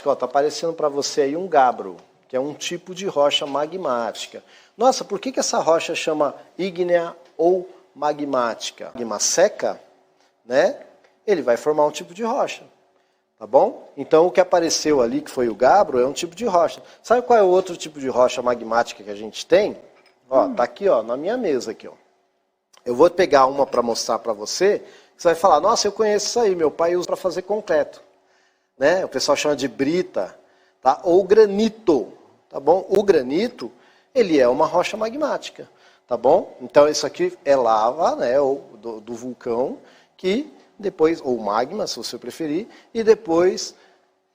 magmática. Ó, tá aparecendo para você aí um gabbro, que é um tipo de rocha magmática. Nossa, por que essa rocha chama ígnea ou magmática? Magma seca, né? Ele vai formar um tipo de rocha. Tá bom? Então o que apareceu ali, que foi o gabbro, é um tipo de rocha. Sabe qual é o outro tipo de rocha magmática que a gente tem? Ó, tá aqui, ó, na minha mesa aqui, ó. Eu vou pegar uma para mostrar para você. Você vai falar, nossa, eu conheço isso aí, meu pai usa para fazer concreto. Né? O pessoal chama de brita, tá? Ou granito, tá bom? O granito, ele é uma rocha magmática, tá bom? Então isso aqui é lava, né, ou do vulcão, que depois, ou magma, se você preferir, e depois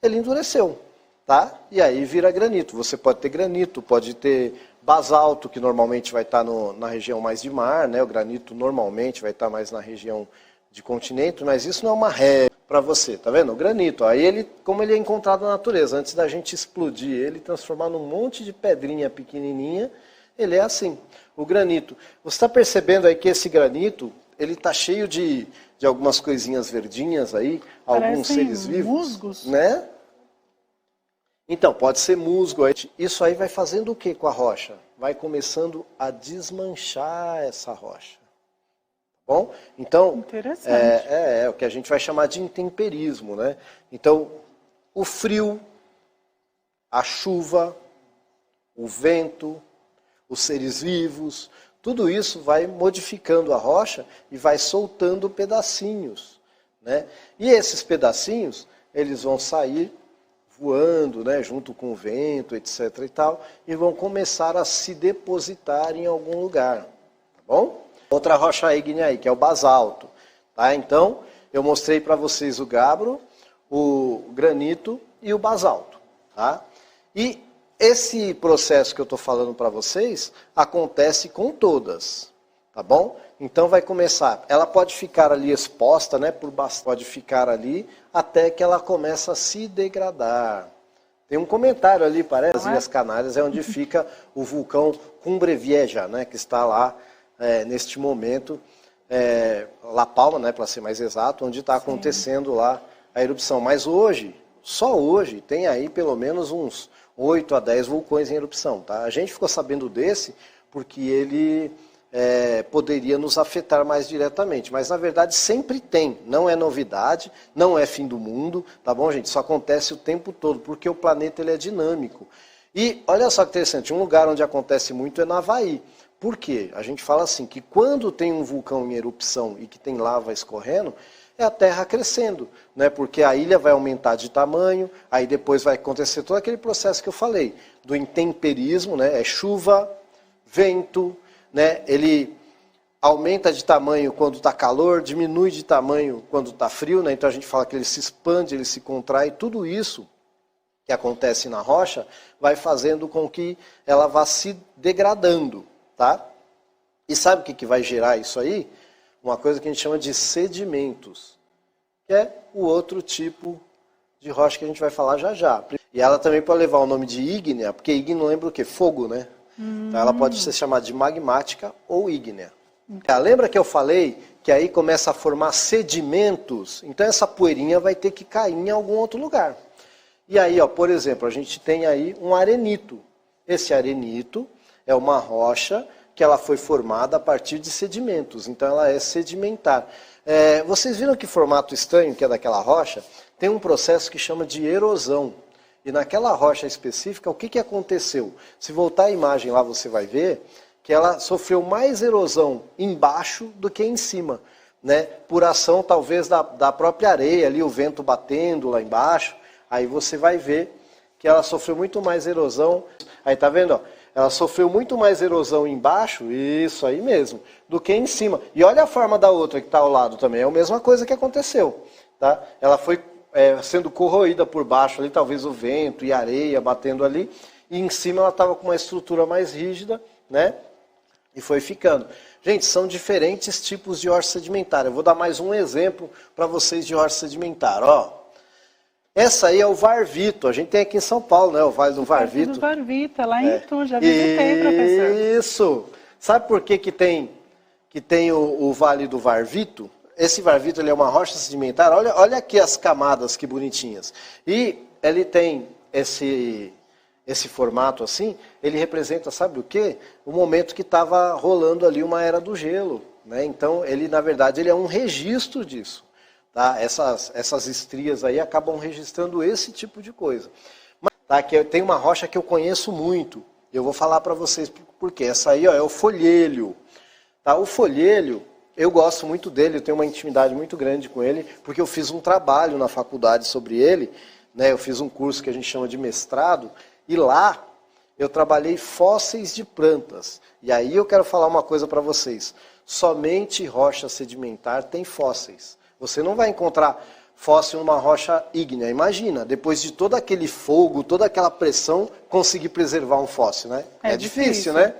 ele endureceu, tá? E aí vira granito. Você pode ter granito, pode ter basalto, que normalmente vai estar na região mais de mar, né? O granito normalmente vai estar mais na região de continente, mas isso não é uma regra para você, tá vendo? O granito, aí ele, como ele é encontrado na natureza, antes da gente explodir ele, transformar num monte de pedrinha pequenininha, ele é assim, o granito. Você está percebendo aí que esse granito, ele está cheio de algumas coisinhas verdinhas aí, alguns seres vivos, musgos, né? Então, pode ser musgo. Isso aí vai fazendo o que com a rocha? Vai começando a desmanchar essa rocha. Bom? Então, é o que a gente vai chamar de intemperismo, né? Então, o frio, a chuva, o vento, os seres vivos, tudo isso vai modificando a rocha e vai soltando pedacinhos, né? E esses pedacinhos, eles vão sair voando, né, junto com o vento, etc. e tal, e vão começar a se depositar em algum lugar, tá bom? Outra rocha ígnea aí, que é o basalto, tá? Então, eu mostrei para vocês o gabbro, o granito e o basalto, tá? E esse processo que eu estou falando para vocês acontece com todas, tá bom? Então vai começar, ela pode ficar ali exposta, né, pode ficar ali até que ela começa a se degradar. Tem um comentário ali, parece, as Ilhas Canárias é onde fica o vulcão Cumbre Vieja, né, que está lá neste momento, La Palma, né, para ser mais exato, onde está acontecendo lá a erupção. Mas hoje, só hoje, tem aí pelo menos uns 8 a 10 vulcões em erupção, tá? A gente ficou sabendo desse porque ele poderia nos afetar mais diretamente, mas na verdade sempre tem, não é novidade, não é fim do mundo, tá bom, gente? Isso acontece o tempo todo, porque o planeta ele é dinâmico. E olha só que interessante, um lugar onde acontece muito é na Havaí. Por quê? A gente fala assim, que quando tem um vulcão em erupção e que tem lava escorrendo, é a Terra crescendo, né? Porque a ilha vai aumentar de tamanho, aí depois vai acontecer todo aquele processo que eu falei, do intemperismo, né? É chuva, vento, né? Ele aumenta de tamanho quando está calor, diminui de tamanho quando está frio, né? Então a gente fala que ele se expande, ele se contrai, tudo isso que acontece na rocha vai fazendo com que ela vá se degradando, tá? E sabe o que vai gerar isso aí? Uma coisa que a gente chama de sedimentos, que é o outro tipo de rocha que a gente vai falar já já. E ela também pode levar o nome de ígnea, porque ígnea lembra o quê? Fogo, né? Então ela pode ser chamada de magmática ou ígnea. Lembra que eu falei que aí começa a formar sedimentos? Então essa poeirinha vai ter que cair em algum outro lugar. E aí, ó, por exemplo, a gente tem aí um arenito. Esse arenito é uma rocha que ela foi formada a partir de sedimentos. Então ela é sedimentar. Vocês viram que formato estranho que é daquela rocha? Tem um processo que chama de erosão. E naquela rocha específica, o que aconteceu? Se voltar a imagem lá, você vai ver que ela sofreu mais erosão embaixo do que em cima, né? Por ação, talvez, da própria areia, ali, o vento batendo lá embaixo. Aí você vai ver que ela sofreu muito mais erosão. Aí, tá vendo? Ó? Ela sofreu muito mais erosão embaixo, isso aí mesmo, do que em cima. E olha a forma da outra que está ao lado também, é a mesma coisa que aconteceu. Tá? Ela foi sendo corroída por baixo, ali, talvez o vento e a areia batendo ali, e em cima ela estava com uma estrutura mais rígida, né? E foi ficando. Gente, são diferentes tipos de rocha sedimentar. Eu vou dar mais um exemplo para vocês de rocha sedimentar. Ó, essa aí é o Varvito. A gente tem aqui em São Paulo, né? O Vale do Varvito. Do Varvito, lá em Itu, já visitei, professor. Isso. Sabe por que tem o Vale do Varvito? esse varvito ele é uma rocha sedimentar, olha aqui as camadas que bonitinhas. E ele tem esse formato assim, ele representa, sabe o quê? O momento que estava rolando ali uma era do gelo. Né? Então, ele, na verdade, ele é um registro disso. Tá? Essas estrias aí acabam registrando esse tipo de coisa. Mas, tá? Que tem uma rocha que eu conheço muito. Eu vou falar para vocês por quê. Essa aí ó, é o folhelho. Tá? O folhelho, eu gosto muito dele, eu tenho uma intimidade muito grande com ele, porque eu fiz um trabalho na faculdade sobre ele. Né? Eu fiz um curso que a gente chama de mestrado, e lá eu trabalhei fósseis de plantas. E aí eu quero falar uma coisa para vocês. Somente rocha sedimentar tem fósseis. Você não vai encontrar fóssil numa rocha ígnea. Imagina, depois de todo aquele fogo, toda aquela pressão, conseguir preservar um fóssil, né? É difícil, né?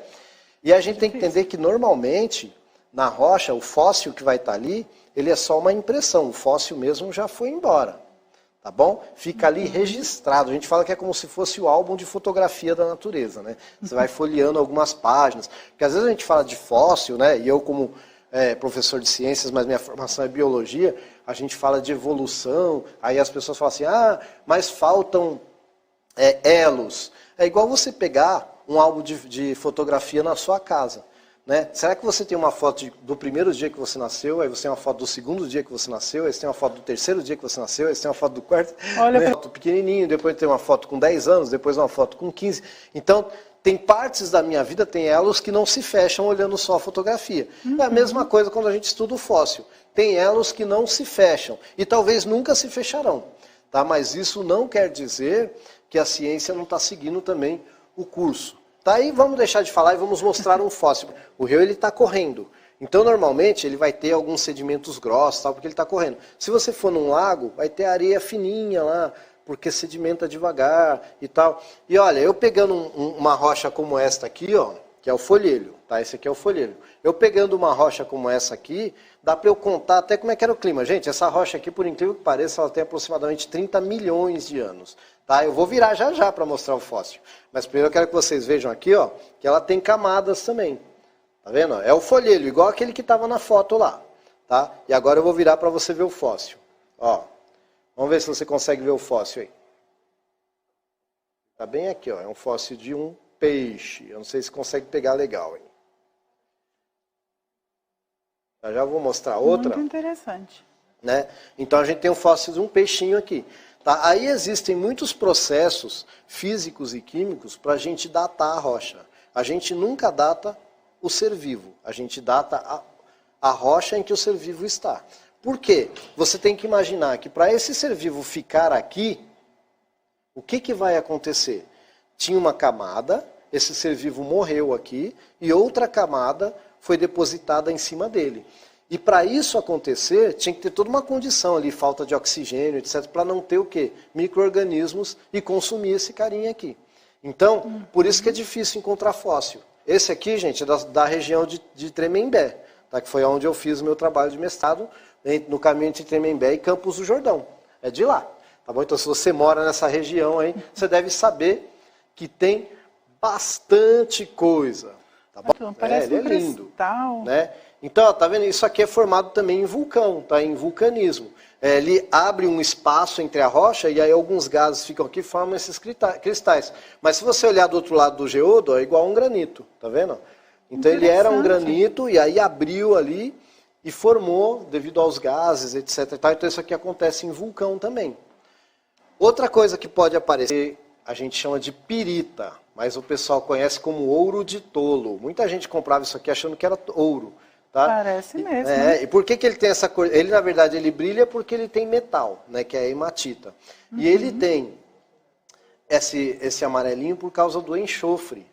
E a gente tem que entender que normalmente, na rocha, o fóssil que vai estar ali, ele é só uma impressão. O fóssil mesmo já foi embora. Tá bom? Fica ali registrado. A gente fala que é como se fosse o álbum de fotografia da natureza, né? Você vai folheando algumas páginas. Porque às vezes a gente fala de fóssil, né? E eu como professor de ciências, mas minha formação é biologia, a gente fala de evolução, aí as pessoas falam assim, mas faltam elos. É igual você pegar um álbum de fotografia na sua casa. Né? Será que você tem uma foto do primeiro dia que você nasceu, aí você tem uma foto do segundo dia que você nasceu, aí você tem uma foto do terceiro dia que você nasceu, aí você tem uma foto do quarto, olha, né? Foto pequenininho, depois tem uma foto com 10 anos, depois uma foto com 15. Então, tem partes da minha vida, tem elos que não se fecham olhando só a fotografia. É a mesma coisa quando a gente estuda o fóssil. Tem elos que não se fecham e talvez nunca se fecharão. Tá? Mas isso não quer dizer que a ciência não está seguindo também o curso. Tá, aí vamos deixar de falar e vamos mostrar um fóssil. O rio está correndo. Então, normalmente, ele vai ter alguns sedimentos grossos, tal, porque ele está correndo. Se você for num lago, vai ter areia fininha lá, porque sedimenta devagar e tal. E olha, eu pegando uma rocha como esta aqui, ó, que é o folhelho, tá? Esse aqui é o folhelho. Eu pegando uma rocha como essa aqui, dá para eu contar até como é que era o clima. Gente, essa rocha aqui, por incrível que pareça, ela tem aproximadamente 30 milhões de anos. Tá? Eu vou virar já para mostrar o fóssil. Mas primeiro eu quero que vocês vejam aqui, ó, que ela tem camadas também. Tá vendo? É o folhelho, igual aquele que estava na foto lá. Tá? E agora eu vou virar para você ver o fóssil. Ó, vamos ver se você consegue ver o fóssil aí. Tá bem aqui, ó. É um fóssil de um peixe. Eu não sei se consegue pegar legal, hein? Já vou mostrar outra. Muito interessante. Né? Então a gente tem um fóssil de um peixinho aqui. Tá? Aí existem muitos processos físicos e químicos para a gente datar a rocha. A gente nunca data o ser vivo. A gente data a rocha em que o ser vivo está. Por quê? Você tem que imaginar que para esse ser vivo ficar aqui, o que vai acontecer? Tinha uma camada, esse ser vivo morreu aqui, e outra camada foi depositada em cima dele. E para isso acontecer, tinha que ter toda uma condição ali, falta de oxigênio, etc., para não ter o quê? Micro-organismos e consumir esse carinha aqui. Então, por isso que é difícil encontrar fóssil. Esse aqui, gente, é da região de Tremembé, tá? Que foi onde eu fiz o meu trabalho de mestrado, no caminho entre Tremembé e Campos do Jordão. É de lá. Tá bom? Então, se você mora nessa região aí, você deve saber que tem bastante coisa. Tá bom? Então, parece ele é lindo. Cristal. Né? Então, ó, tá vendo? Isso aqui é formado também em vulcão, tá? Em vulcanismo. Ele abre um espaço entre a rocha e aí alguns gases ficam aqui e formam esses cristais. Mas se você olhar do outro lado do geodo, é igual a um granito, tá vendo? Então ele era um granito e aí abriu ali e formou devido aos gases, etc. Então isso aqui acontece em vulcão também. Outra coisa que pode aparecer, a gente chama de pirita, mas o pessoal conhece como ouro de tolo. Muita gente comprava isso aqui achando que era ouro. Tá? Parece mesmo. E por que ele tem essa cor? Ele, na verdade, ele brilha porque ele tem metal, né, que é a hematita. E ele tem esse amarelinho por causa do enxofre,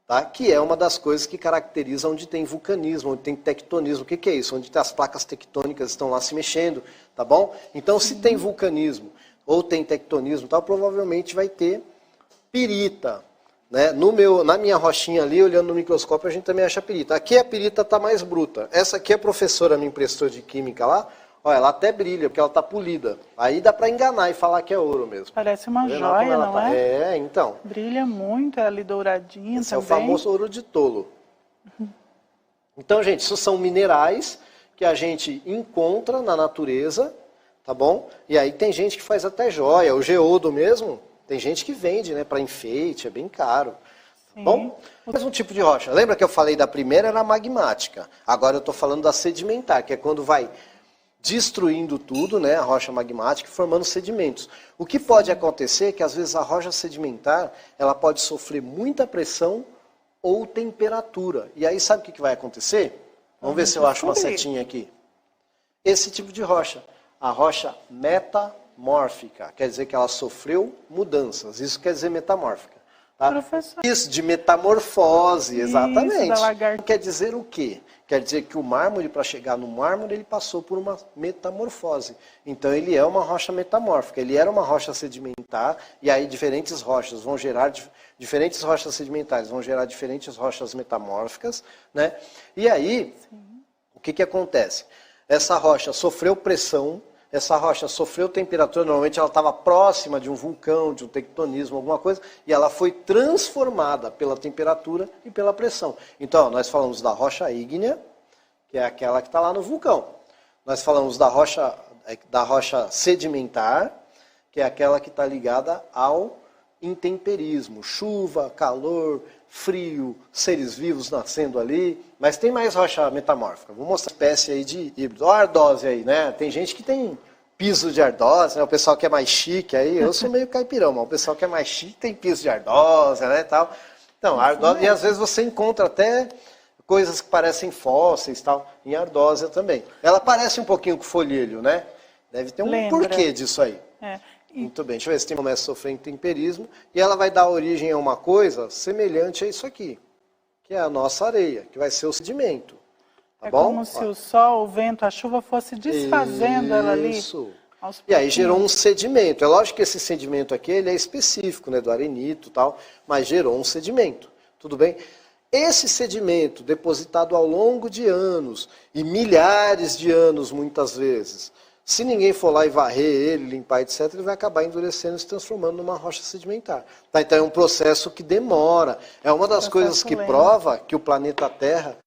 tá? Que é uma das coisas que caracteriza onde tem vulcanismo, onde tem tectonismo. O que é isso? Onde as placas tectônicas estão lá se mexendo, tá bom? Então, se tem vulcanismo ou tem tectonismo, tal, provavelmente vai ter pirita. Né? Na minha rochinha ali, olhando no microscópio, a gente também acha pirita. Aqui a pirita está mais bruta. Essa aqui a professora me emprestou de química lá. Olha, ela até brilha, porque ela está polida. Aí dá para enganar e falar que é ouro mesmo. Parece uma joia, não é? Então. Brilha muito, é ali douradinha. Esse também. É o famoso ouro de tolo. Então, gente, isso são minerais que a gente encontra na natureza, tá bom? E aí tem gente que faz até joia, o geodo mesmo, tem gente que vende, né, para enfeite, é bem caro. Tá bom? Mais um tipo de rocha. Lembra que eu falei da primeira era magmática. Agora eu estou falando da sedimentar, que é quando vai destruindo tudo, né, a rocha magmática, formando sedimentos. O que pode acontecer é que às vezes a rocha sedimentar, ela pode sofrer muita pressão ou temperatura. E aí sabe o que vai acontecer? Vamos ver se eu acho uma setinha aqui. Esse tipo de rocha, a rocha metamórfica, quer dizer que ela sofreu mudanças. Isso quer dizer metamórfica. Tá? Isso, de metamorfose, exatamente. Isso, quer dizer o quê? Quer dizer que o mármore, para chegar no mármore, ele passou por uma metamorfose. Então ele é uma rocha metamórfica. Ele era uma rocha sedimentar, e aí diferentes rochas vão gerar, diferentes rochas sedimentares vão gerar diferentes rochas metamórficas, né? E aí, o que acontece? Essa rocha sofreu pressão, essa rocha sofreu temperatura, normalmente ela estava próxima de um vulcão, de um tectonismo, alguma coisa, e ela foi transformada pela temperatura e pela pressão. Então, nós falamos da rocha ígnea, que é aquela que está lá no vulcão. Nós falamos da rocha sedimentar, que é aquela que está ligada ao intemperismo, chuva, calor, frio, seres vivos nascendo ali, mas tem mais rocha metamórfica. Vou mostrar uma espécie aí de híbrido. Olha a ardose aí, né? Tem gente que tem piso de ardose, né? O pessoal que é mais chique aí, eu sou meio caipirão, mas o pessoal que é mais chique tem piso de ardose, né, tal. Então, ardose, e às vezes você encontra até coisas que parecem fósseis, tal, em ardósia também. Ela parece um pouquinho com folhilho, né? Deve ter um porquê disso aí. Muito bem, deixa eu ver se tem começa a sofrer intemperismo, e ela vai dar origem a uma coisa semelhante a isso aqui, que é a nossa areia, que vai ser o sedimento. Tá bom? Como se o sol, o vento, a chuva fosse desfazendo ela ali. Isso. E aí gerou um sedimento. É lógico que esse sedimento aqui ele é específico, né, do arenito e tal, mas gerou um sedimento. Tudo bem? Esse sedimento, depositado ao longo de anos, e milhares de anos muitas vezes, se ninguém for lá e varrer ele, limpar, etc., ele vai acabar endurecendo e se transformando numa rocha sedimentar. Tá? Então é um processo que demora. É uma das coisas que prova que o planeta Terra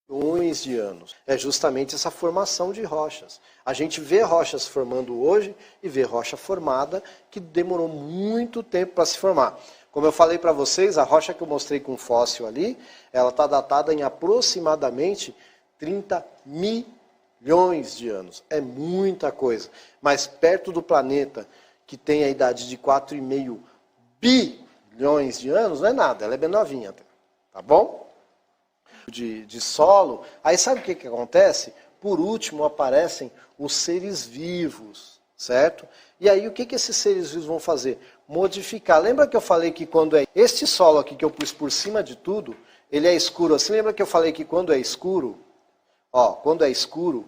milhões de anos. É justamente essa formação de rochas. A gente vê rochas formando hoje e vê rocha formada que demorou muito tempo para se formar. Como eu falei para vocês, a rocha que eu mostrei com fóssil ali, ela está datada em aproximadamente 30 milhões de anos. É muita coisa. Mas perto do planeta, que tem a idade de 4,5 bilhões de anos, não é nada, ela é bem novinha. Tá bom? De solo. Aí sabe o que acontece? Por último aparecem os seres vivos, certo? E aí o que esses seres vivos vão fazer? Modificar. Lembra que eu falei que quando é este solo aqui que eu pus por cima de tudo, ele é escuro assim? Lembra que eu falei que quando é escuro, ó, quando é escuro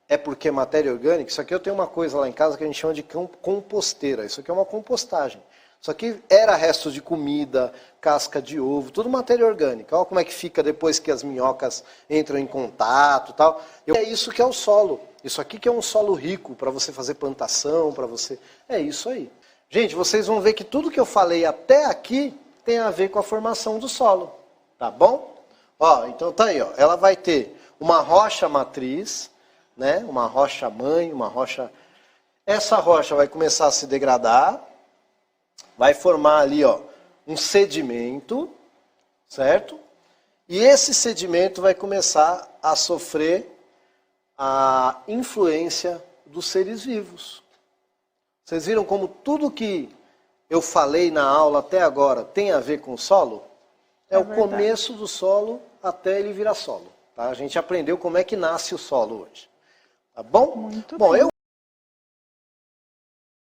é porque é matéria orgânica? Isso aqui eu tenho uma coisa lá em casa que a gente chama de composteira. Isso aqui é uma compostagem. Isso aqui era resto de comida, casca de ovo, tudo matéria orgânica. Olha como é que fica depois que as minhocas entram em contato e tal. É isso que é o solo. Isso aqui que é um solo rico para você fazer plantação, para você... É isso aí. Gente, vocês vão ver que tudo que eu falei até aqui tem a ver com a formação do solo. Tá bom? Ó, então tá aí, ó. Ela vai ter uma rocha matriz, né? Uma rocha mãe, uma rocha... Essa rocha vai começar a se degradar. Vai formar ali, ó, um sedimento, certo? E esse sedimento vai começar a sofrer a influência dos seres vivos. Vocês viram como tudo que eu falei na aula até agora tem a ver com o solo? É o começo do solo até ele virar solo. Tá? A gente aprendeu como é que nasce o solo hoje. Tá bom? Muito bem.